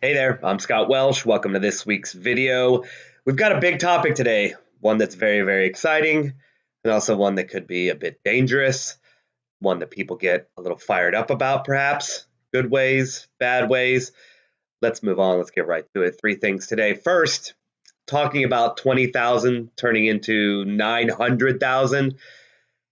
Hey there, I'm Scott Welsh. Welcome to this week's video. We've got a big topic today, one that's very, very exciting, and also one that could be a bit dangerous, one that people get a little fired up about, perhaps. Good ways, bad ways. Let's move on. Let's get right to it. Three things today. First, talking about 20,000 turning into 900,000.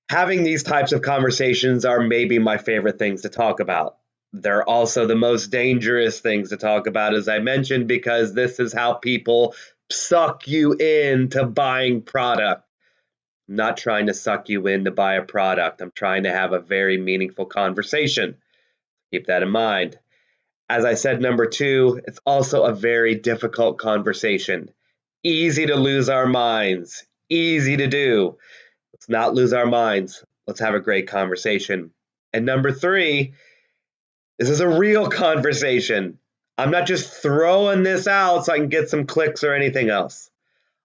Having these types of conversations are maybe my favorite things to talk about. They're also the most dangerous things to talk about, as I mentioned, because this is how people suck you into buying product. I'm not trying to suck you in to buy a product. I'm trying to have a very meaningful conversation. Keep that in mind. As I said, number two, it's also a very difficult conversation. Easy to lose our minds. Easy to do. Let's not lose our minds. Let's have a great conversation. And number three, this is a real conversation. I'm not just throwing this out so I can get some clicks or anything else.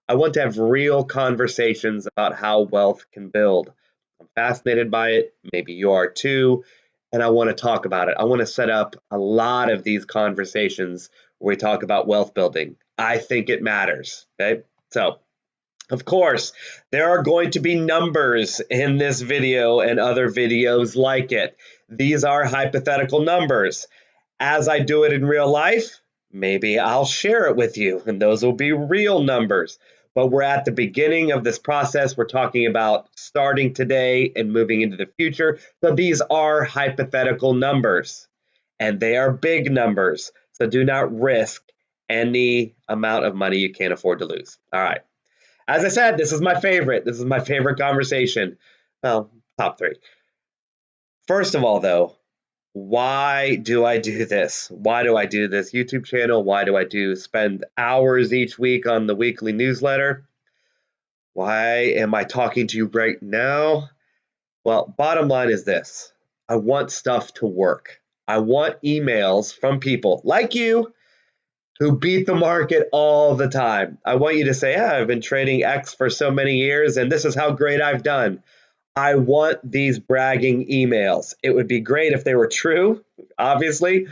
I want to have real conversations about how wealth can build. I'm fascinated by it. Maybe you are too. And I want to talk about it. I want to set up a lot of these conversations where we talk about wealth building. I think it matters. Okay. So, of course, there are going to be numbers in this video and other videos like it. These are hypothetical numbers. As I do it in real life, maybe I'll share it with you, and those will be real numbers. But we're at the beginning of this process. We're talking about starting today and moving into the future. So these are hypothetical numbers, and they are big numbers. So do not risk any amount of money you can't afford to lose. All right. As I said, this is my favorite. This is my favorite conversation. Well, top three. First of all, though, why do I do this? Why do I do this YouTube channel? Why do I spend hours each week on the weekly newsletter? Why am I talking to you right now? Well, bottom line is this. I want stuff to work. I want emails from people like you who beat the market all the time. I want you to say, I've been trading X for so many years, and this is how great I've done. I want these bragging emails. It would be great if they were true, obviously.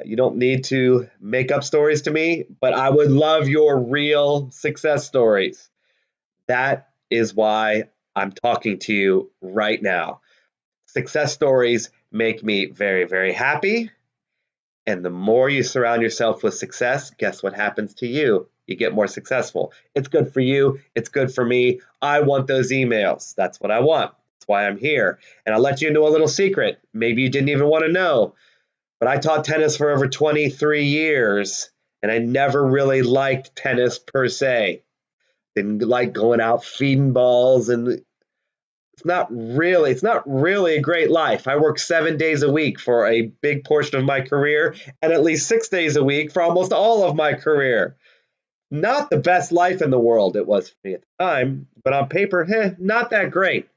You don't need to make up stories to me, but I would love your real success stories. That is why I'm talking to you right now. Success stories make me very, very happy. And the more you surround yourself with success, guess what happens to you? You get more successful. It's good for you. It's good for me. I want those emails. That's what I want. That's why I'm here. And I'll let you into a little secret. Maybe you didn't even want to know, but I taught tennis for over 23 years, and I never really liked tennis per se. Didn't like going out feeding balls, and it's not really a great life. I worked 7 days a week for a big portion of my career and at least 6 days a week for almost all of my career. Not the best life in the world it was for me at the time, but on paper, not that great.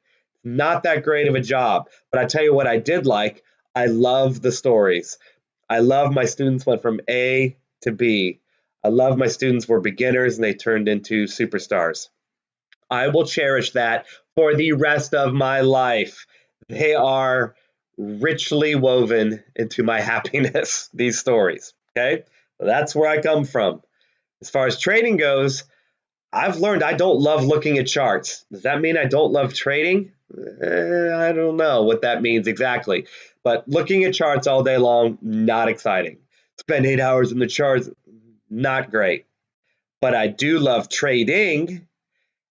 Not that great of a job. But I tell you what I did like. I love the stories. I love my students went from A to B. I love my students were beginners and they turned into superstars. I will cherish that for the rest of my life. They are richly woven into my happiness, these stories. Okay? That's where I come from. As far as trading goes, I've learned I don't love looking at charts. Does that mean I don't love trading? I don't know what that means exactly. But looking at charts all day long, not exciting. Spend 8 hours in the charts, not great. But I do love trading.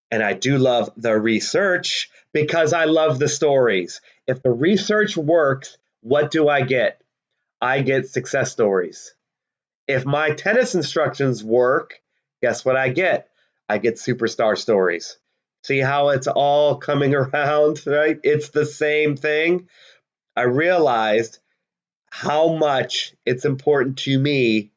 And I do love the research because I love the stories. If the research works, what do I get? I get success stories. If my tennis instructions work, guess what I get? I get superstar stories. See how it's all coming around, right? It's the same thing. I realized how much it's important to me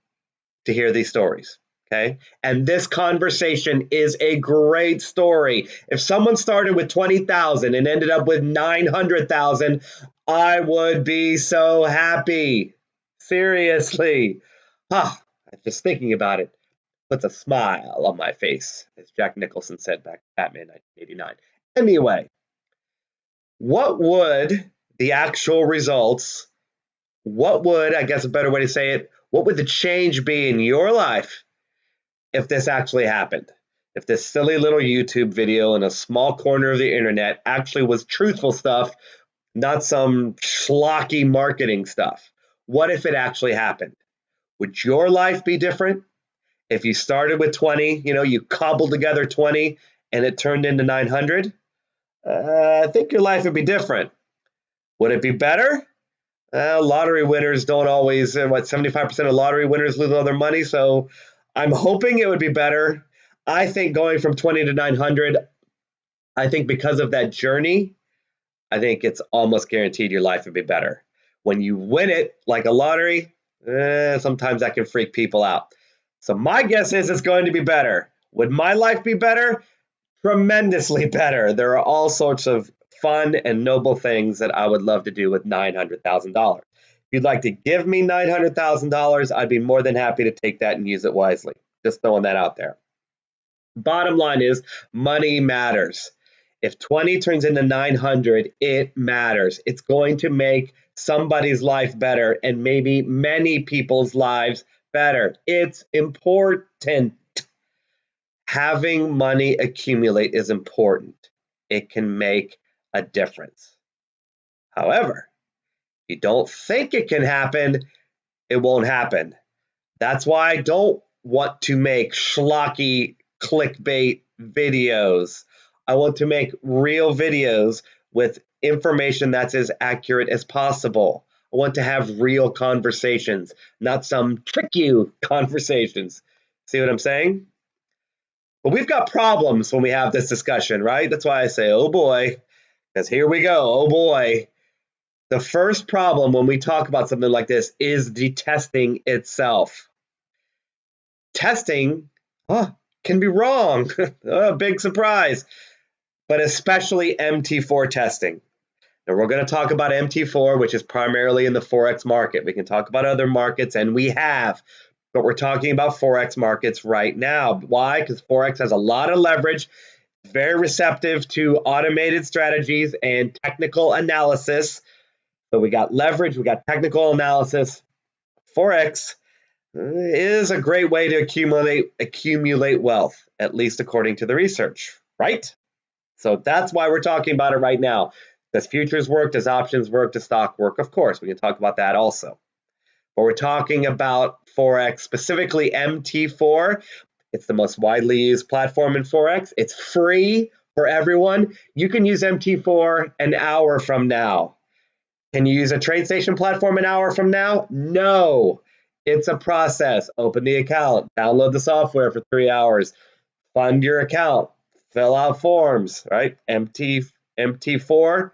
to hear these stories. Okay. And this conversation is a great story. If someone started with 20,000 and ended up with 900,000, I would be so happy. Seriously. Just thinking about it puts a smile on my face, as Jack Nicholson said back in Batman 1989. Anyway, what would the actual results what would, I guess a better way to say it, what would the change be in your life if this actually happened? If this silly little YouTube video in a small corner of the internet actually was truthful stuff, not some schlocky marketing stuff. What if it actually happened? Would your life be different? If you started with 20, you cobbled together 20 and it turned into 900, I think your life would be different. Would it be better? Lottery winners don't always, 75% of lottery winners lose all their money, so I'm hoping it would be better. I think going from 20 to 900, I think because of that journey, I think it's almost guaranteed your life would be better. When you win it like a lottery, sometimes that can freak people out. So my guess is it's going to be better. Would my life be better? Tremendously better. There are all sorts of fun and noble things that I would love to do with $900,000. If you'd like to give me $900,000, I'd be more than happy to take that and use it wisely. Just throwing that out there. Bottom line is money matters. If 20 turns into 900, it matters. It's going to make somebody's life better and maybe many people's lives better. It's important. Having money accumulate is important. It can make a difference. However, if you don't think it can happen, it won't happen. That's why I don't want to make schlocky clickbait videos. I want to make real videos with information that's as accurate as possible. I want to have real conversations, not some trick you conversations. See what I'm saying? But we've got problems when we have this discussion, right? That's why I say, oh boy, because here we go, oh boy. The first problem when we talk about something like this is the testing itself. Testing can be wrong. Big surprise. But especially MT4 testing. Now we're going to talk about MT4, which is primarily in the Forex market. We can talk about other markets, and we have. But we're talking about Forex markets right now. Why? Because Forex has a lot of leverage, very receptive to automated strategies and technical analysis. So we got leverage, we got technical analysis. Forex is a great way to accumulate wealth, at least according to the research, right? So that's why we're talking about it right now. Does futures work? Does options work? Does stock work? Of course, we can talk about that also. But we're talking about Forex, specifically MT4. It's the most widely used platform in Forex. It's free for everyone. You can use MT4 an hour from now. Can you use a TradeStation platform an hour from now? No. It's a process. Open the account, download the software for 3 hours, fund your account, fill out forms, right? MT4,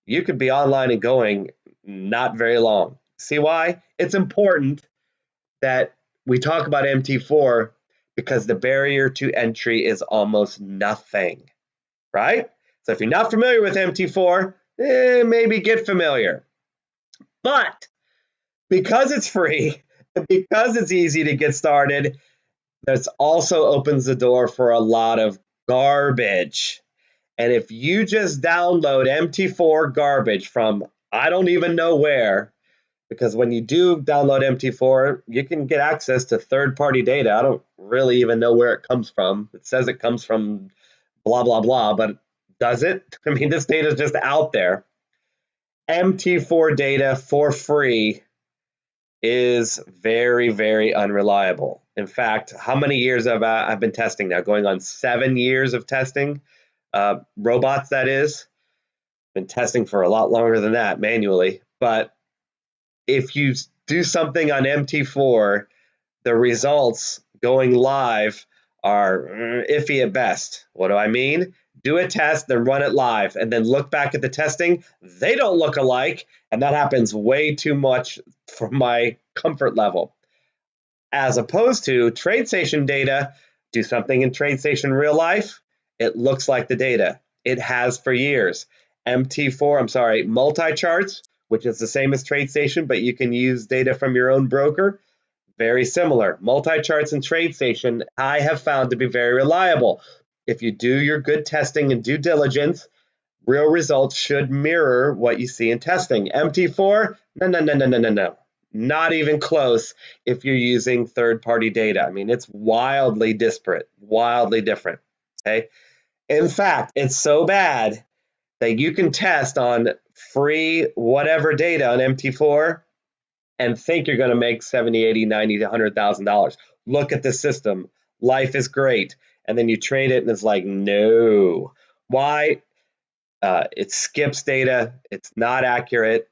you could be online and going not very long. See why? It's important that we talk about MT4 because the barrier to entry is almost nothing, right? So if you're not familiar with MT4, maybe get familiar. But because it's free, because it's easy to get started, this also opens the door for a lot of garbage. And if you just download MT4 garbage from I don't even know where, because when you do download MT4, you can get access to third-party data. I don't really even know where it comes from. It says it comes from blah, blah, blah, but does it? I mean, this data is just out there. MT4 data for free is very, very unreliable. In fact, how many years have I've been testing now? Going on 7 years of testing. Robots, that is. Been testing for a lot longer than that manually. But if you do something on MT4, the results going live are iffy at best. What do I mean? Do a test, then run it live, and then look back at the testing. They don't look alike, and that happens way too much for my comfort level. As opposed to TradeStation data, do something in TradeStation real life, it looks like the data. It has for years. Multi-charts, which is the same as TradeStation, but you can use data from your own broker. Very similar. Multi-charts and TradeStation, I have found to be very reliable. If you do your good testing and due diligence, Real results should mirror what you see in testing. MT4, no. Not even close if you're using third-party data. I mean, it's wildly disparate, wildly different, okay? In fact, it's so bad that you can test on free whatever data on MT4 and think you're going to make 70, 80, 90, $100,000. Look at the system. Life is great. And then you trade it and it's like, no. Why? It skips data. It's not accurate.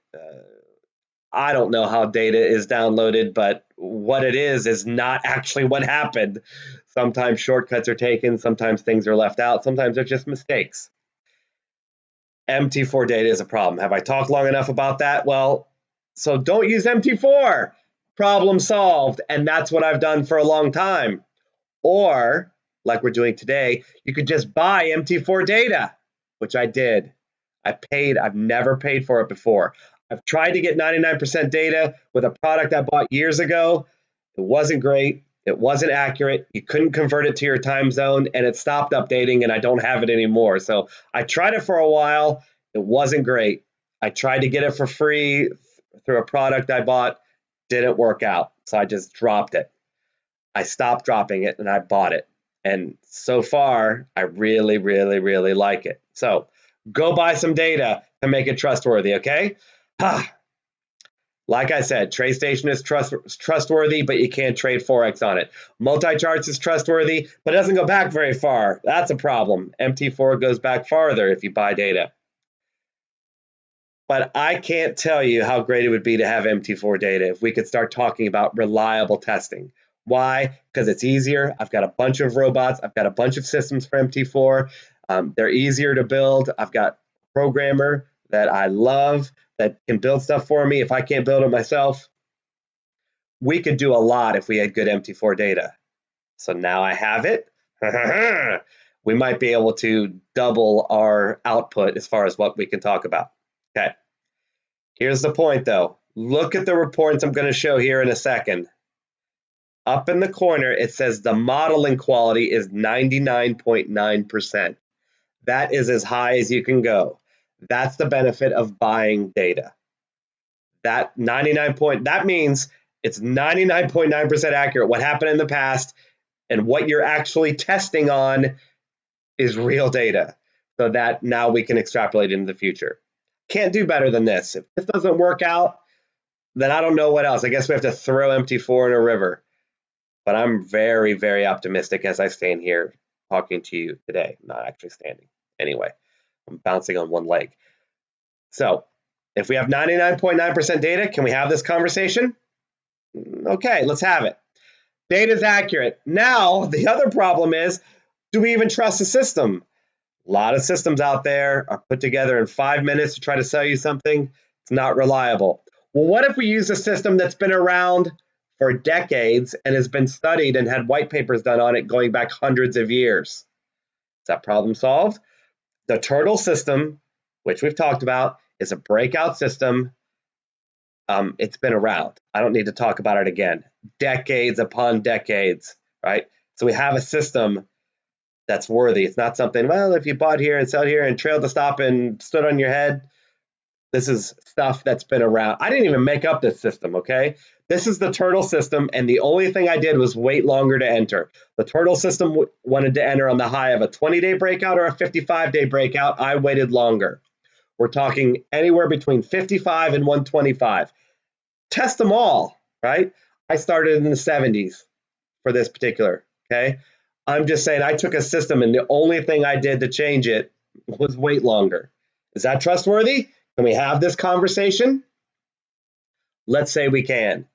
I don't know how data is downloaded, but what it is not actually what happened. Sometimes shortcuts are taken. Sometimes things are left out. Sometimes they're just mistakes. MT4 data is a problem. Have I talked long enough about that? Well, so don't use MT4. Problem solved. And that's what I've done for a long time. Or, like we're doing today, you could just buy MT4 data, which I did. I've never paid for it before. I've tried to get 99% data with a product I bought years ago. It wasn't great. It wasn't accurate. You couldn't convert it to your time zone, and it stopped updating, and I don't have it anymore. So I tried it for a while. It wasn't great. I tried to get it for free through a product I bought. Didn't work out. So I just dropped it. I stopped dropping it, and I bought it. And so far, I really, really, really like it. So go buy some data to make it trustworthy, okay? Like I said, TradeStation is trustworthy, but you can't trade Forex on it. Multi-charts is trustworthy, but it doesn't go back very far. That's a problem. MT4 goes back farther if you buy data. But I can't tell you how great it would be to have MT4 data if we could start talking about reliable testing. Why? Because it's easier. I've got a bunch of robots. I've got a bunch of systems for MT4. They're easier to build. I've got a programmer that I love that can build stuff for me if I can't build it myself. We could do a lot if we had good MT4 data. So now I have it. We might be able to double our output as far as what we can talk about. Okay. Here's the point, though. Look at the reports I'm going to show here in a second. Up in the corner, it says the modeling quality is 99.9%. That is as high as you can go. That's the benefit of buying data. That means it's 99.9% accurate. What happened in the past and what you're actually testing on is real data, so that now we can extrapolate into the future. Can't do better than this. If this doesn't work out, then I don't know what else. I guess we have to throw MT4 in a river. But I'm very, very optimistic as I stand here talking to you today. I'm not actually standing. Anyway, I'm bouncing on one leg. So if we have 99.9% data, can we have this conversation? Okay, let's have it. Data is accurate. Now, the other problem is, do we even trust the system? A lot of systems out there are put together in 5 minutes to try to sell you something. It's not reliable. Well, what if we use a system that's been around for decades and has been studied and had white papers done on it going back hundreds of years? Is that problem solved? The turtle system, which we've talked about, is a breakout system. It's been around. I don't need to talk about it again. Decades upon decades, right? So we have a system that's worthy. It's not something, well, if you bought here and sell here and trailed the stop and stood on your head. This is stuff that's been around. I didn't even make up this system, okay? This is the turtle system, and the only thing I did was wait longer to enter. The turtle system wanted to enter on the high of a 20-day breakout or a 55-day breakout. I waited longer. We're talking anywhere between 55 and 125. Test them all, right? I started in the 70s for this particular, okay? I'm just saying I took a system, and the only thing I did to change it was wait longer. Is that trustworthy? Can we have this conversation? Let's say we can.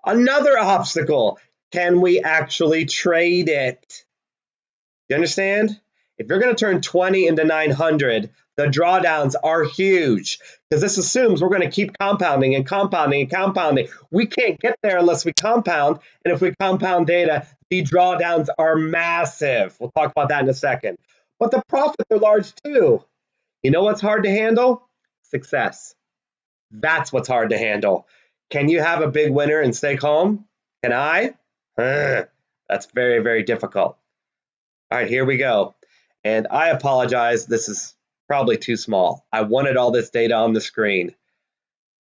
Another obstacle, can we actually trade it? You understand? If you're going to turn 20 into 900, the drawdowns are huge because this assumes we're going to keep compounding and compounding and compounding. We can't get there unless we compound, and if we compound data, the drawdowns are massive. We'll talk about that in a second. But the profits are large too. You know what's hard to handle? Success. That's what's hard to handle. Can you have a big winner and stay calm? Can I? That's very, very difficult. All right, here we go. And I apologize. This is probably too small. I wanted all this data on the screen.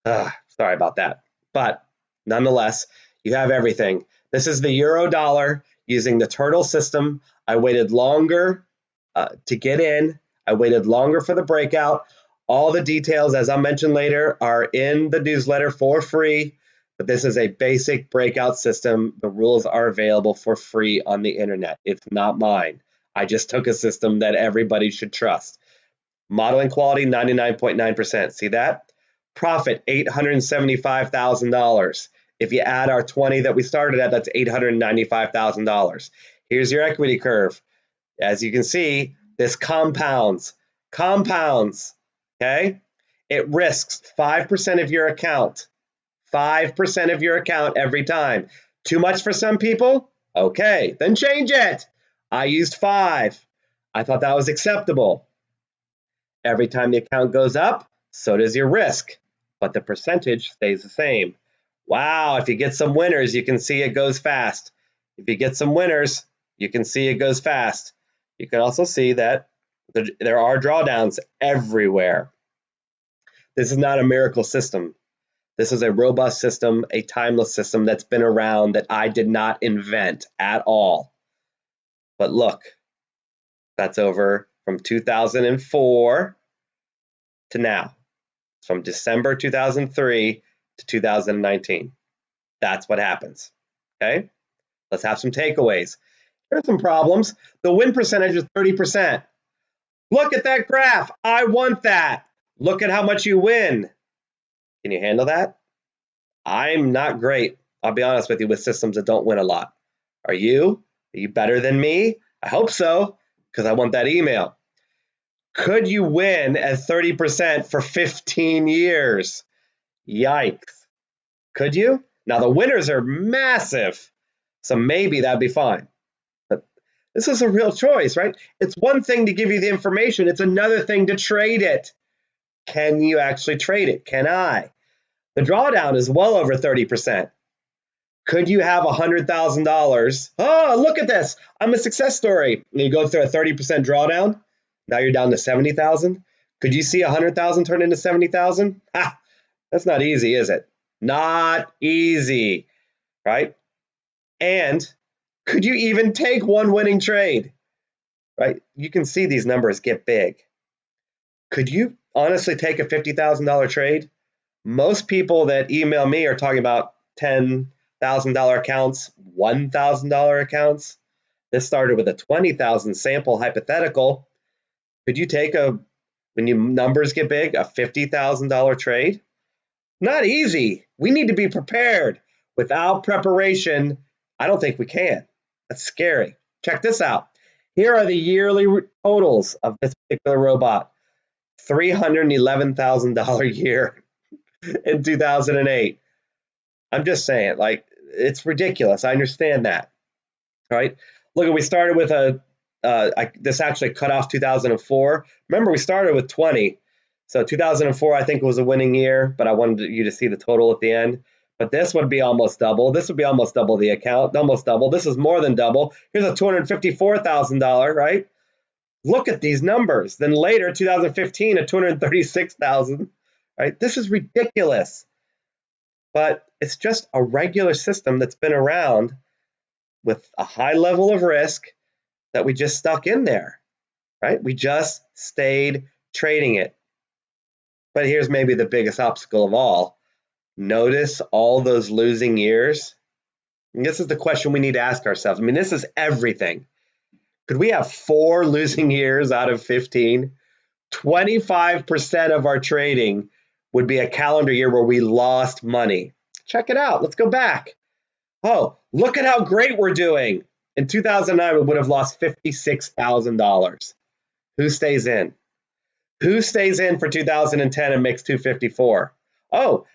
Sorry about that. But nonetheless, you have everything. This is the euro dollar using the turtle system. I waited longer to get in. I waited longer for the breakout. All the details, as I'll mention later, are in the newsletter for free. But this is a basic breakout system. The rules are available for free on the internet. It's not mine. I just took a system that everybody should trust. Modeling quality, 99.9%. See that? Profit, $875,000. If you add our 20 that we started at, that's $895,000. Here's your equity curve. As you can see, this compounds, okay? It risks 5% of your account, 5% of your account every time. Too much for some people? Okay, then change it. I used 5. I thought that was acceptable. Every time the account goes up, so does your risk, but the percentage stays the same. Wow, if you get some winners, you can see it goes fast. If you get some winners, you can see it goes fast. You can also see that there are drawdowns everywhere. This is not a miracle system. This is a robust system, a timeless system that's been around that I did not invent at all. But look, that's over from 2004 to now. From December 2003 to 2019. That's what happens. Okay? Let's have some takeaways. Here's some problems. The win percentage is 30%. Look at that graph. I want that. Look at how much you win. Can you handle that? I'm not great, I'll be honest with you, with systems that don't win a lot. Are you? Are you better than me? I hope so, because I want that email. Could you win at 30% for 15 years? Yikes. Could you? Now, the winners are massive, so maybe that'd be fine. But this is a real choice, right? It's one thing to give you the information. It's another thing to trade it. Can you actually trade it? Can I? The drawdown is well over 30%. Could you have $100,000? Oh, look at this. I'm a success story. And you go through a 30% drawdown. Now you're down to 70,000. Could you see 100,000 turn into 70,000? Ha! That's not easy, is it? Not easy, right? And could you even take one winning trade, right? You can see these numbers get big. Could you honestly take a $50,000 trade? Most people that email me are talking about $10,000 accounts, $1,000 accounts. This started with a 20,000 sample hypothetical. Could you take when your numbers get big, a $50,000 trade? Not easy. We need to be prepared. Without preparation, I don't think we can. That's scary. Check this out. Here are the yearly totals of this particular robot. $311,000 a year in 2008. I'm just saying, like, it's ridiculous. I understand that, right? Look, we started with this actually cut off 2004. Remember, we started with 20. So 2004, I think, was a winning year, but I wanted you to see the total at the end. But this would be almost double. This would be almost double the account, almost double. This is more than double. Here's a $254,000, right? Look at these numbers. Then later, 2015, a $236,000, right? This is ridiculous. But it's just a regular system that's been around with a high level of risk that we just stuck in there, right? We just stayed trading it. But here's maybe the biggest obstacle of all. Notice all those losing years. And this is the question we need to ask ourselves. I mean, this is everything. Could we have 4 losing years out of 15? 25% of our trading would be a calendar year where we lost money. Check it out. Let's go back. Oh, look at how great we're doing. In 2009, we would have lost $56,000. Who stays in? Who stays in for 2010 and makes 254? Oh,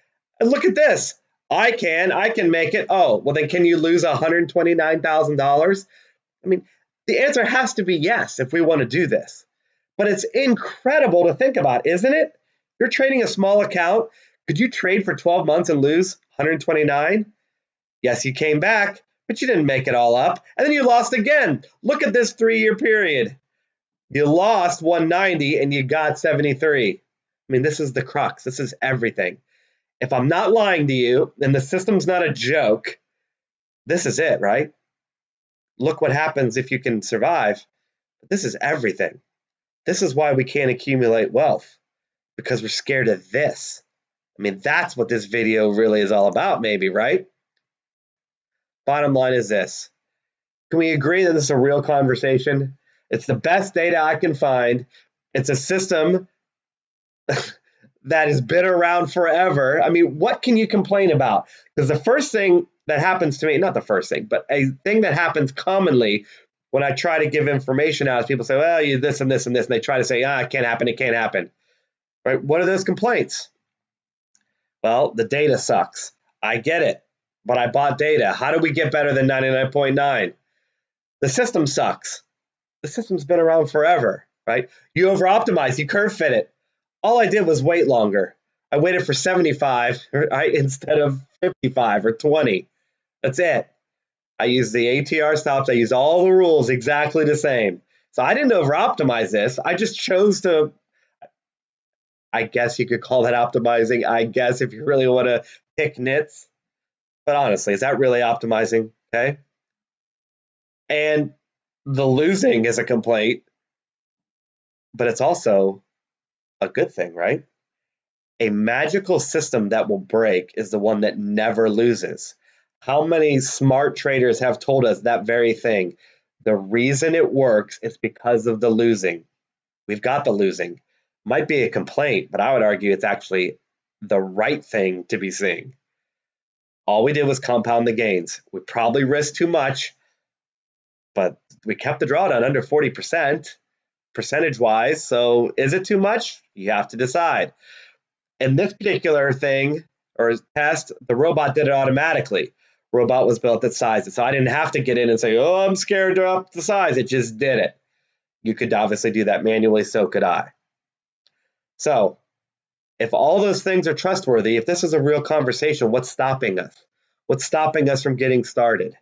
look at this. I can make it. Oh, well then can you lose $129,000? I mean, the answer has to be yes if we want to do this. But it's incredible to think about, isn't it? You're trading a small account. Could you trade for 12 months and lose 129? Yes, you came back, but you didn't make it all up. And then you lost again. Look at this 3-year period. You lost 190 and you got 73. I mean, this is the crux. This is everything. If I'm not lying to you and the system's not a joke, this is it, right? Look what happens if you can survive. But this is everything. This is why we can't accumulate wealth, because we're scared of this. I mean, that's what this video really is all about, maybe, right? Bottom line is this. Can we agree that this is a real conversation? It's the best data I can find. It's a system that has been around forever. I mean, what can you complain about? Because the first thing that happens to me, not the first thing, but a thing that happens commonly when I try to give information out is people say, well, you this and this and this, and they try to say, it can't happen, it can't happen. Right? What are those complaints? Well, the data sucks. I get it, but I bought data. How do we get better than 99.9? The system sucks. The system's been around forever, right? You over-optimize, you curve fit it. All I did was wait longer. I waited for 75 right, instead of 55 or 20. That's it. I used the ATR stops. I used all the rules exactly the same. So I didn't over-optimize this. I just chose to, I guess you could call that optimizing. I guess if you really want to pick nits. But honestly, is that really optimizing? Okay. And the losing is a complaint, but it's also a good thing, right? A magical system that will break is the one that never loses. How many smart traders have told us that very thing? The reason it works is because of the losing. We've got the losing. Might be a complaint, but I would argue it's actually the right thing to be seeing. All we did was compound the gains. We probably risked too much, but we kept the drawdown under 40% percentage-wise. So is it too much? You have to decide. In this particular thing or test, the robot did it automatically. Robot was built that sized it. So I didn't have to get in and say, oh, I'm scared to up the size. It just did it. You could obviously do that manually, so could I. So if all those things are trustworthy, if this is a real conversation, what's stopping us? What's stopping us from getting started?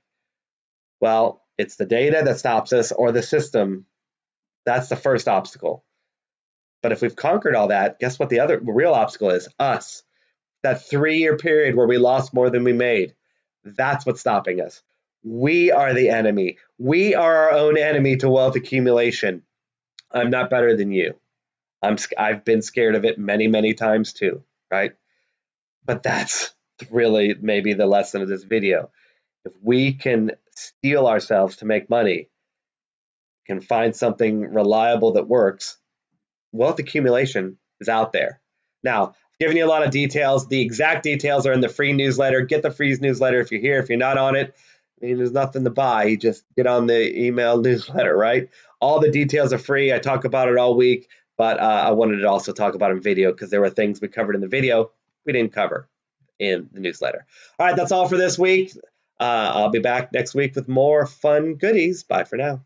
Well, it's the data that stops us or the system. That's the first obstacle. But if we've conquered all that, guess what the other real obstacle is? Us. That 3-year period where we lost more than we made. That's what's stopping us. We are the enemy. We are our own enemy to wealth accumulation. I'm not better than you. I've been scared of it many, many times too, right? But that's really maybe the lesson of this video. If we can steel ourselves to make money, can find something reliable that works, wealth accumulation is out there. Now, I've given you a lot of details. The exact details are in the free newsletter. Get the free newsletter if you're here. If you're not on it, I mean, there's nothing to buy. You just get on the email newsletter, right? All the details are free. I talk about it all week, but I wanted to also talk about it in video because there were things we covered in the video we didn't cover in the newsletter. All right, that's all for this week. I'll be back next week with more fun goodies. Bye for now.